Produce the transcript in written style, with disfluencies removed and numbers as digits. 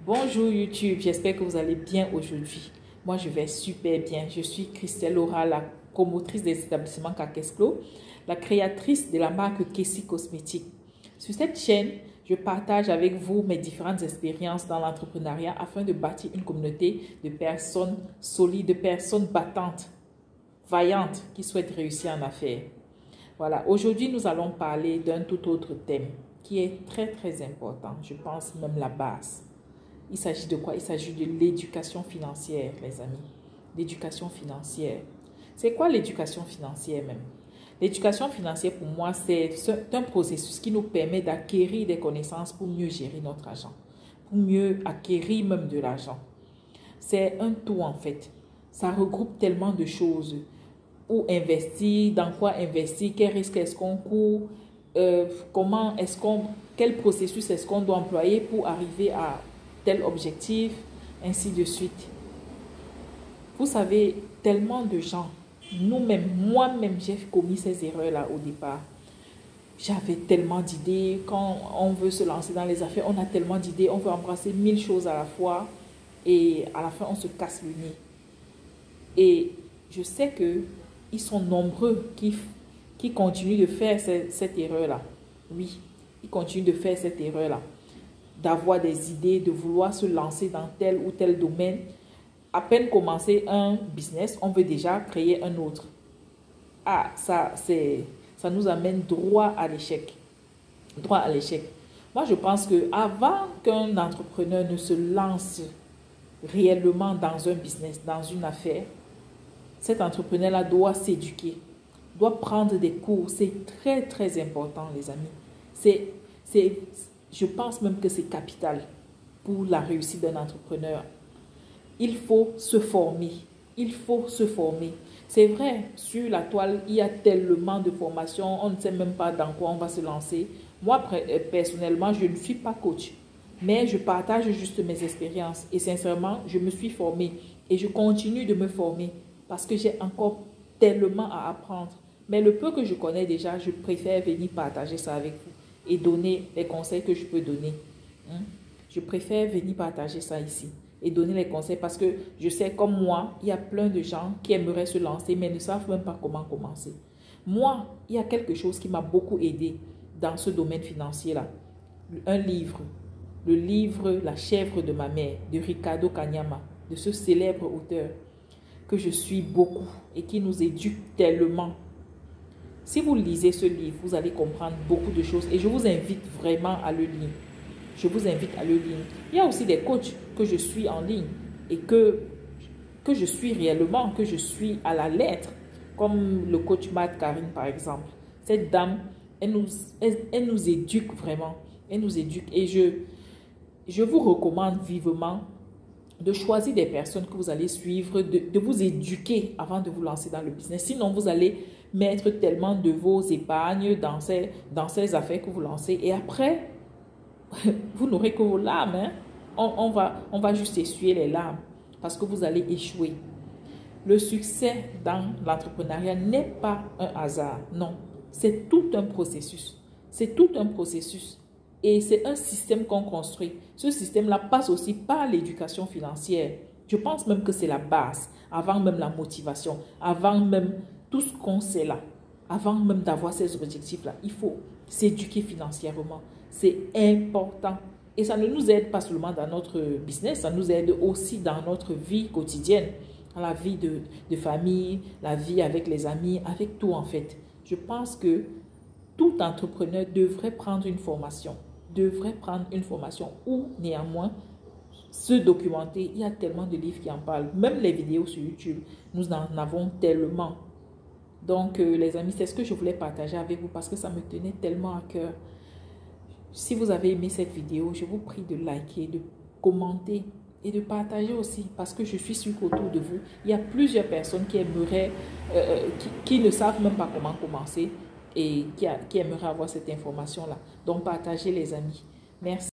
Bonjour YouTube, j'espère que vous allez bien aujourd'hui. Moi, je vais super bien. Je suis Christelle Laura, la promotrice des établissements Kakesclo, la créatrice de la marque Kessie Cosmétique. Sur cette chaîne, je partage avec vous mes différentes expériences dans l'entrepreneuriat afin de bâtir une communauté de personnes solides, de personnes battantes, vaillantes qui souhaitent réussir en affaires. Voilà, aujourd'hui, nous allons parler d'un tout autre thème qui est très important. Je pense même la base. Il s'agit de quoi? Il s'agit de l'éducation financière, les amis. L'éducation financière. C'est quoi l'éducation financière même? L'éducation financière, pour moi, c'est un processus qui nous permet d'acquérir des connaissances pour mieux gérer notre argent, pour mieux acquérir même de l'argent. C'est un tout en fait. Ça regroupe tellement de choses. Où investir, dans quoi investir, quel risque est-ce qu'on court, quel processus est-ce qu'on doit employer pour arriver à tel objectif, ainsi de suite. Vous savez, tellement de gens, nous-mêmes, moi-même, j'ai commis ces erreurs-là au départ. J'avais tellement d'idées. Quand on veut se lancer dans les affaires, on a tellement d'idées, on veut embrasser 1000 choses à la fois et à la fin, on se casse le nez. Et je sais que ils sont nombreux qui continuent de faire cette erreur-là. Oui, ils continuent de faire cette erreur-là. D'avoir des idées, de vouloir se lancer dans tel ou tel domaine. À peine commencer un business, on veut déjà créer un autre. Ah, ça nous amène droit à l'échec. Droit à l'échec. Moi, je pense qu'avant qu'un entrepreneur ne se lance réellement dans un business, dans une affaire, cet entrepreneur-là doit s'éduquer, doit prendre des cours. C'est très important, les amis. Je pense même que c'est capital pour la réussite d'un entrepreneur. Il faut se former. Il faut se former. C'est vrai, sur la toile, il y a tellement de formations. On ne sait même pas dans quoi on va se lancer. Moi, personnellement, je ne suis pas coach. Mais je partage juste mes expériences. Et sincèrement, je me suis formée. Et je continue de me former. Parce que j'ai encore tellement à apprendre. Mais le peu que je connais déjà, je préfère venir partager ça avec vous et donner les conseils que je peux donner. Je préfère venir partager ça ici et donner les conseils parce que je sais, comme moi, il y a plein de gens qui aimeraient se lancer mais ne savent même pas comment commencer. Moi, il y a quelque chose qui m'a beaucoup aidé dans ce domaine financier-là. Un livre, le livre La chèvre de ma mère de Ricardo Kanyama, de ce célèbre auteur que je suis beaucoup et qui nous éduque tellement. Si vous lisez ce livre, vous allez comprendre beaucoup de choses et je vous invite vraiment à le lire. Je vous invite à le lire. Il y a aussi des coachs que je suis en ligne et que je suis réellement, que je suis à la lettre, comme le coach Matt Karine par exemple. Cette dame, elle nous éduque vraiment. Elle nous éduque et je vous recommande vivement de choisir des personnes que vous allez suivre, de vous éduquer avant de vous lancer dans le business. Sinon, vous allez mettre tellement de vos épargnes dans ces affaires que vous lancez. Et après, vous n'aurez que vos larmes. Hein? On va juste essuyer les larmes parce que vous allez échouer. Le succès dans l'entrepreneuriat n'est pas un hasard. Non, c'est tout un processus. C'est tout un processus. Et c'est un système qu'on construit. Ce système-là passe aussi par l'éducation financière. Je pense même que c'est la base, avant même la motivation, avant même tout ce qu'on sait là, avant même d'avoir ces objectifs-là. Il faut s'éduquer financièrement. C'est important. Et ça ne nous aide pas seulement dans notre business, ça nous aide aussi dans notre vie quotidienne, dans la vie de famille, la vie avec les amis, avec tout en fait. Je pense que tout entrepreneur devrait prendre une formation. Ou néanmoins se documenter. Il y a tellement de livres qui en parlent. Même les vidéos sur YouTube, nous en avons tellement. Donc, les amis, c'est ce que je voulais partager avec vous parce que ça me tenait tellement à cœur. Si vous avez aimé cette vidéo, je vous prie de liker, de commenter et de partager aussi parce que je suis sûre qu'autour de vous, il y a plusieurs personnes qui aimeraient, qui ne savent même pas comment commencer et qui aimeraient avoir cette information-là. Donc, partagez les amis. Merci.